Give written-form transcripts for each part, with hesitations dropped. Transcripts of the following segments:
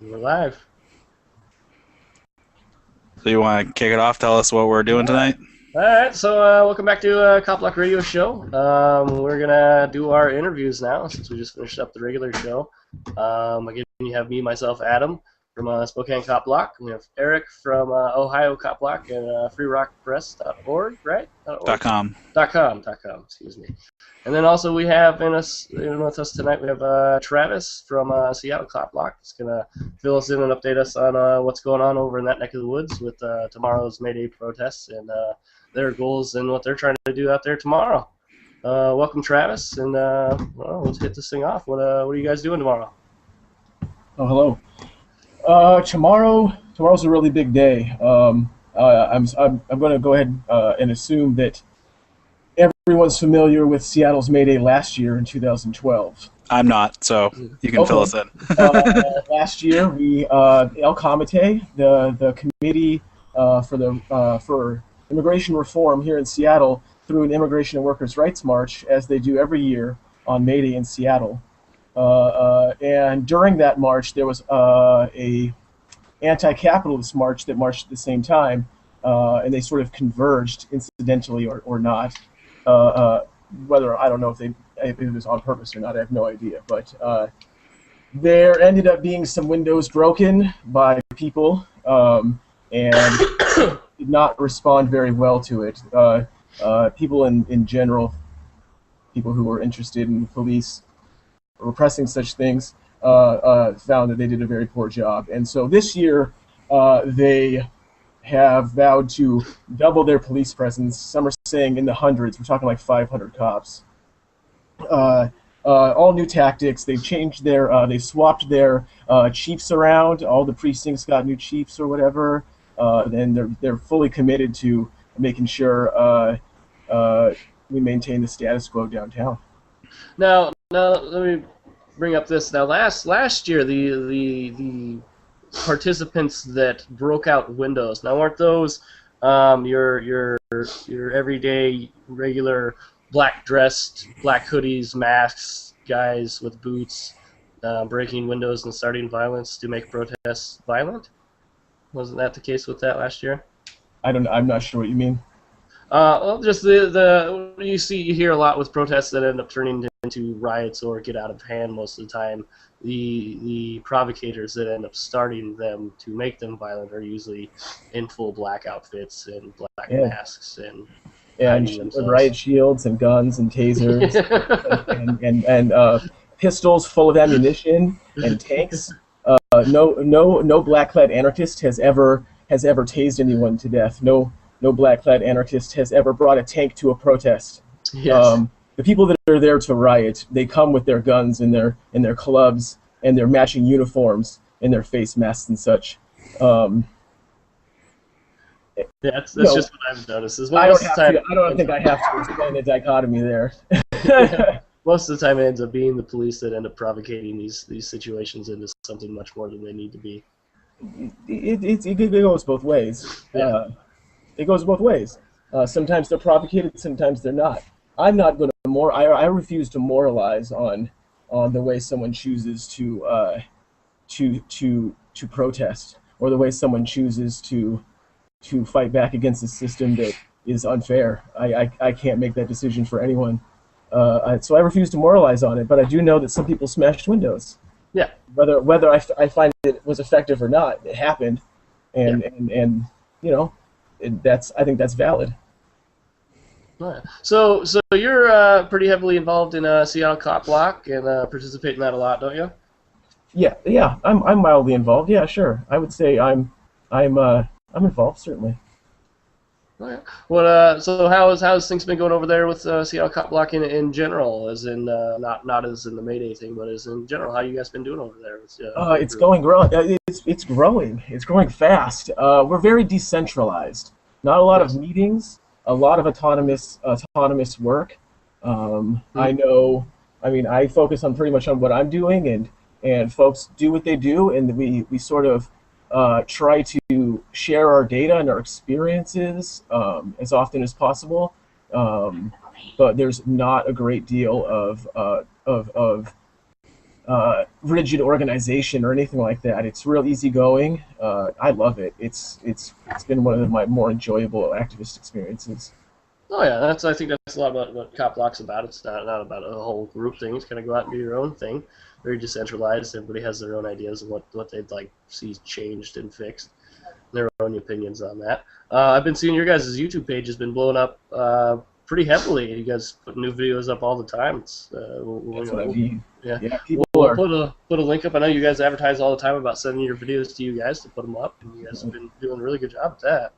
We're live. So you want to kick it off? Tell us what we're doing tonight? All right, so welcome back to CopBlock Radio Show. We're gonna do our interviews now since we just finished up the regular show. Again, you have me, myself, Adam from Spokane CopBlock. We have Eric from Ohio CopBlock and freerockpress.org, right? .com. .com. Excuse me. And then also we have in with us tonight we have Travis from SeattleCopBlock. He's gonna fill us in and update us on what's going on over in that neck of the woods with tomorrow's May Day protests and their goals and what they're trying to do out there tomorrow. Welcome, Travis, and well, let's hit this thing off. What are you guys doing tomorrow? Oh, hello. Tomorrow's a really big day. I'm going to go ahead and assume that everyone's familiar with Seattle's May Day last year in 2012. I'm not, so you can fill us in. Last year, we El Comité, the committee for immigration reform here in Seattle, threw an immigration and workers' rights march, as they do every year on May Day in Seattle. And during that march, there was a anti-capitalist march that marched at the same time, and they sort of converged, incidentally or not. Whether, I don't know if it was on purpose or not, I have no idea. But there ended up being some windows broken by people, and did not respond very well to it. People in general, people who were interested in police repressing such things, found that they did a very poor job. And so this year, they have vowed to double their police presence. Some are saying in the hundreds. We're talking like 500 cops. All new tactics. They've changed they swapped their chiefs around. All the precincts got new chiefs or whatever. And they're fully committed to making sure we maintain the status quo downtown. Now let me bring up this. Now last year the participants that broke out windows. Now weren't those your everyday regular black dressed, black hoodies, masks guys with boots breaking windows and starting violence to make protests violent? Wasn't that the case with that last year? I'm not sure what you mean. Well, just the you hear a lot with protests that end up turning into riots or get out of hand most of the time. The provocators that end up starting them to make them violent are usually in full black outfits and black masks and riot shields and guns and tasers and pistols full of ammunition and tanks. No black-clad anarchist has ever tased anyone to death. No black-clad anarchist has ever brought a tank to a protest. Yes. The people that are there to riot, they come with their guns and their clubs and their matching uniforms and their face masks and such. That's just what I've noticed. Is I don't think I have to explain the dichotomy there. Most of the time, it ends up being the police that end up provocating these situations into something much more than they need to be. It goes both ways. Yeah. It goes both ways. Sometimes they're provocated, sometimes they're not. I'm not going to I refuse to moralize on the way someone chooses to protest, or the way someone chooses to fight back against a system that is unfair. I can't make that decision for anyone. So I refuse to moralize on it, but I do know that some people smashed windows. Yeah. Whether I find it was effective or not, it happened, and you know, I think that's valid. Right. So you're pretty heavily involved in SeattleCopBlock and participate in that a lot, don't you? Yeah. I'm mildly involved. Yeah, sure. I would say I'm involved, certainly. Okay. Well, so how's things been going over there with SeattleCopBlock in general, as in not as in the May Day thing, but as in general? How you guys been doing over there? It's growing. It's growing fast. We're very decentralized. Not a lot of meetings. A lot of autonomous work. I focus on pretty much on what I'm doing, and folks do what they do, and we sort of try to share our data and our experiences as often as possible. But there's not a great deal of rigid organization or anything like that. It's real easygoing. I love it. It's been one of my more enjoyable activist experiences. Oh yeah, I think that's a lot about what CopBlock's about. It's not about a whole group thing. It's kind of go out and do your own thing. Very decentralized. Everybody has their own ideas of what they'd like to see changed and fixed. Their own opinions on that. I've been seeing your guys' YouTube page has been blowing up pretty heavily. You guys put new videos up all the time. It's That's what I mean. yeah. People We'll are. put a link up. I know you guys advertise all the time about sending your videos to you guys to put them up, and you guys have been doing a really good job with that.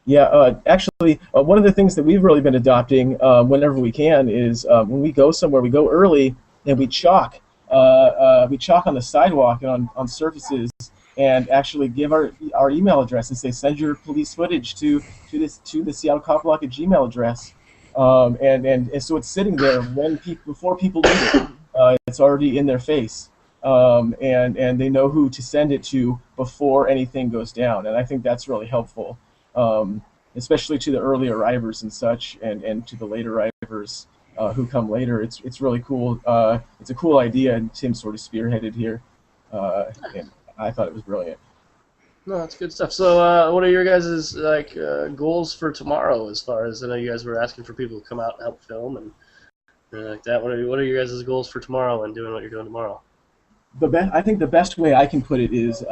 Yeah, actually, one of the things that we've really been adopting whenever we can is when we go somewhere, we go early and we chalk. We chalk on the sidewalk and on surfaces, and actually give our email address and say send your police footage to the SeattleCopBlock at Gmail address, and so it's sitting there before people leave it. It's already in their face, and they know who to send it to before anything goes down, and I think that's really helpful. Especially to the early arrivers and such, and to the late arrivers who come later. It's really cool. It's a cool idea, and Tim sort of spearheaded here, and I thought it was brilliant. No, that's good stuff. So, what are your guys' goals for tomorrow? As far as I know, you guys were asking for people to come out and help film and like that. What are your guys' goals for tomorrow and doing what you're doing tomorrow? I think the best way I can put it is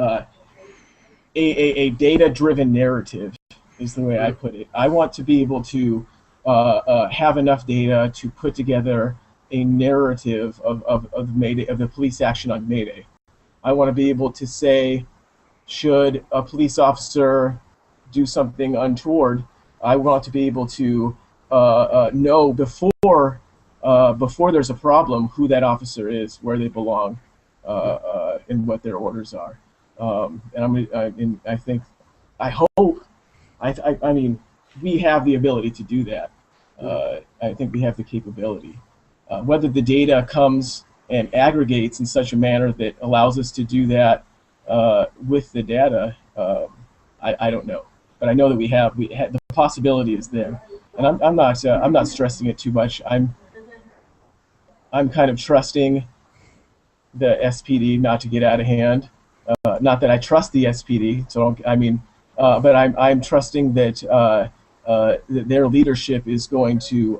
a data-driven narrative is the way I put it. I want to be able to have enough data to put together a narrative of Mayday, of the police action on Mayday. I want to be able to say, should a police officer do something untoward, I want to be able to know before there's a problem who that officer is, where they belong, and what their orders are. And I mean, we have the ability to do that. I think we have the capability. Whether the data comes and aggregates in such a manner that allows us to do that with the data, I don't know. But I know that we have the possibility is there, and I'm not stressing it too much. I'm kind of trusting the SPD not to get out of hand. Not that I trust the SPD, so I mean, but I'm trusting that their leadership is going to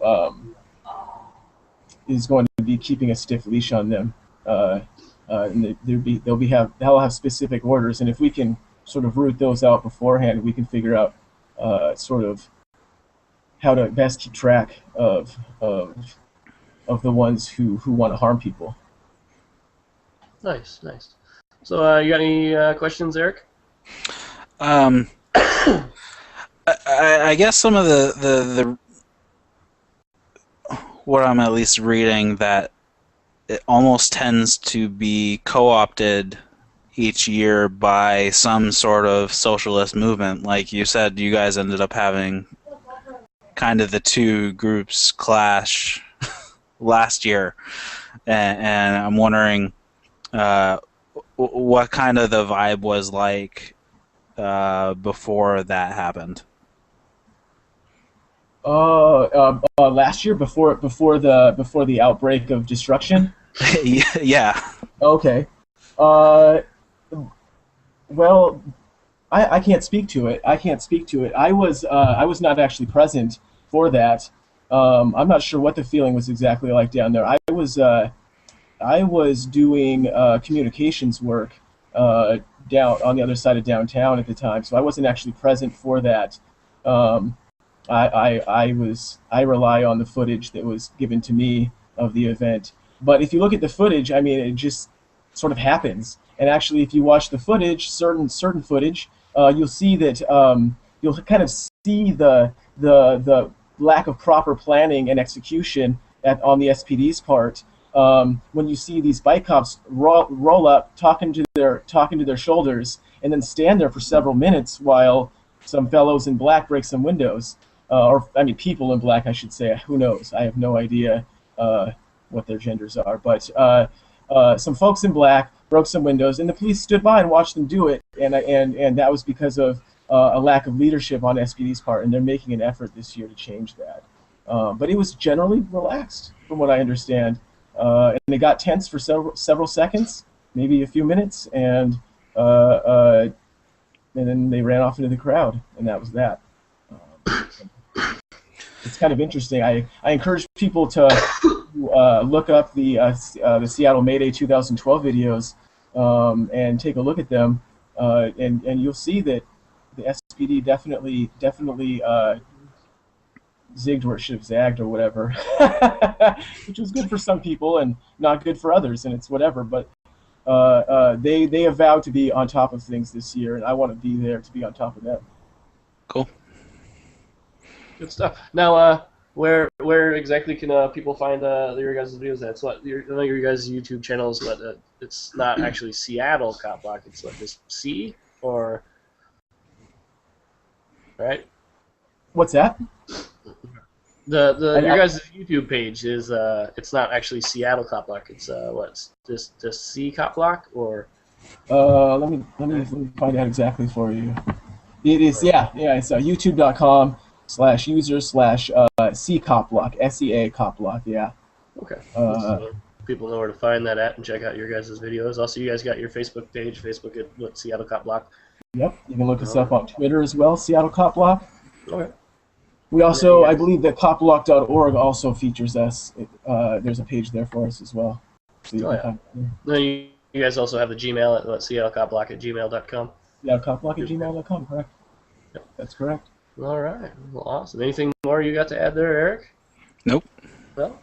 be keeping a stiff leash on them, and they'll have specific orders, and if we can sort of root those out beforehand, we can figure out sort of how to best keep track of the ones who want to harm people. Nice. So, you got any questions, Eric? I guess some of the what I'm at least reading, that it almost tends to be co-opted each year by some sort of socialist movement. Like you said, you guys ended up having kind of the two groups clash last year, and I'm wondering what kind of the vibe was like before that happened. Last year, before the outbreak of destruction. Yeah. Okay. Well, I can't speak to it. I was not actually present for that. I'm not sure what the feeling was exactly like down there. I was doing communications work down on the other side of downtown at the time, so I wasn't actually present for that. I rely on the footage that was given to me of the event. But if you look at the footage, I mean, it just sort of happens. And actually, if you watch the footage, certain footage, you'll see that you'll kind of see the lack of proper planning and execution on the SPD's part. When you see these bike cops roll up, talking to their shoulders, and then stand there for several minutes while some fellows in black break some windows, or I mean people in black, I should say. Who knows? I have no idea what their genders are, but some folks in black broke some windows, and the police stood by and watched them do it, and that was because of a lack of leadership on SPD's part, and they're making an effort this year to change that. But it was generally relaxed, from what I understand. and they got tense for several seconds, maybe a few minutes, and then they ran off into the crowd, and that was that. It's kind of interesting. I encourage people to look up the Seattle May Day 2012 videos and take a look at them, and you'll see that the SPD definitely zigged where it should have zagged or whatever, which was good for some people and not good for others, and it's whatever. But they have vowed to be on top of things this year, and I want to be there to be on top of them. Cool. Good stuff. Now, where exactly can people find your guys' videos at? So, I know your guys' YouTube channels, but it's not actually Seattle CopBlock. It's like just C or right? What's that? Your guys' YouTube page is it's not actually Seattle CopBlock. It's what's just C CopBlock or? Let me find out exactly for you. It is it's youtube.com/user/CCopBlock, SEA CopBlock, yeah. Okay. So people know where to find that at and check out your guys' videos. Also, you guys got your Facebook page, Facebook at Seattle CopBlock. Yep, you can look us up on Twitter as well, Seattle CopBlock. Okay. We also, I believe that copblock.org also features us. There's a page there for us as well. So You guys also have the Gmail at SeattleCopBlock@gmail.com. SeattleCopBlock@gmail.com, correct? Yep. That's correct. All right. Well, awesome. Anything more you got to add there, Eric? Nope. No?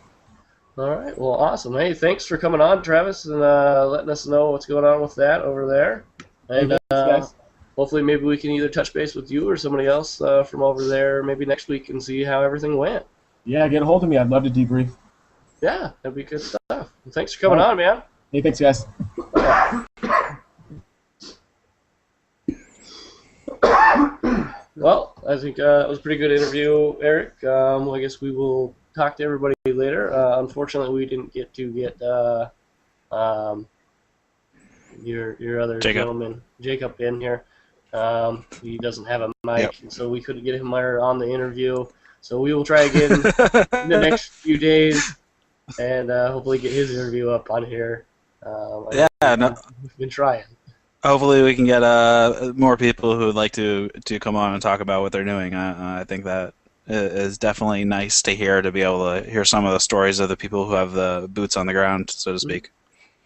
All right. Well, awesome. Hey, thanks for coming on, Travis, and letting us know what's going on with that over there. And guys. hopefully maybe we can either touch base with you or somebody else from over there maybe next week and see how everything went. Yeah, get a hold of me. I'd love to debrief. Yeah, that'd be good stuff. Well, thanks for coming on, man. Hey, thanks, guys. Well, I think it was a pretty good interview, Eric. I guess we will talk to everybody later. Unfortunately, we didn't get to get your other gentleman, Jacob, in here. He doesn't have a mic, so we couldn't get him on the interview. So we will try again in the next few days and hopefully get his interview up on here. We've been trying. Hopefully we can get more people who would like to come on and talk about what they're doing. I think that is definitely nice to hear, to be able to hear some of the stories of the people who have the boots on the ground, so to speak.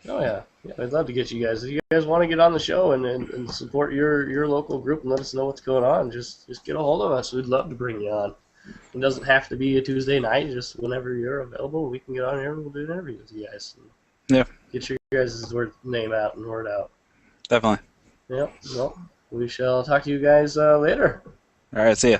Oh, yeah. I'd love to get you guys. If you guys want to get on the show and support your local group and let us know what's going on, just get a hold of us. We'd love to bring you on. It doesn't have to be a Tuesday night. Just whenever you're available, we can get on here and we'll do an interview with you guys. Yeah. Get your guys' name out and word out. Definitely. Yep. Well, we shall talk to you guys later. All right. See ya.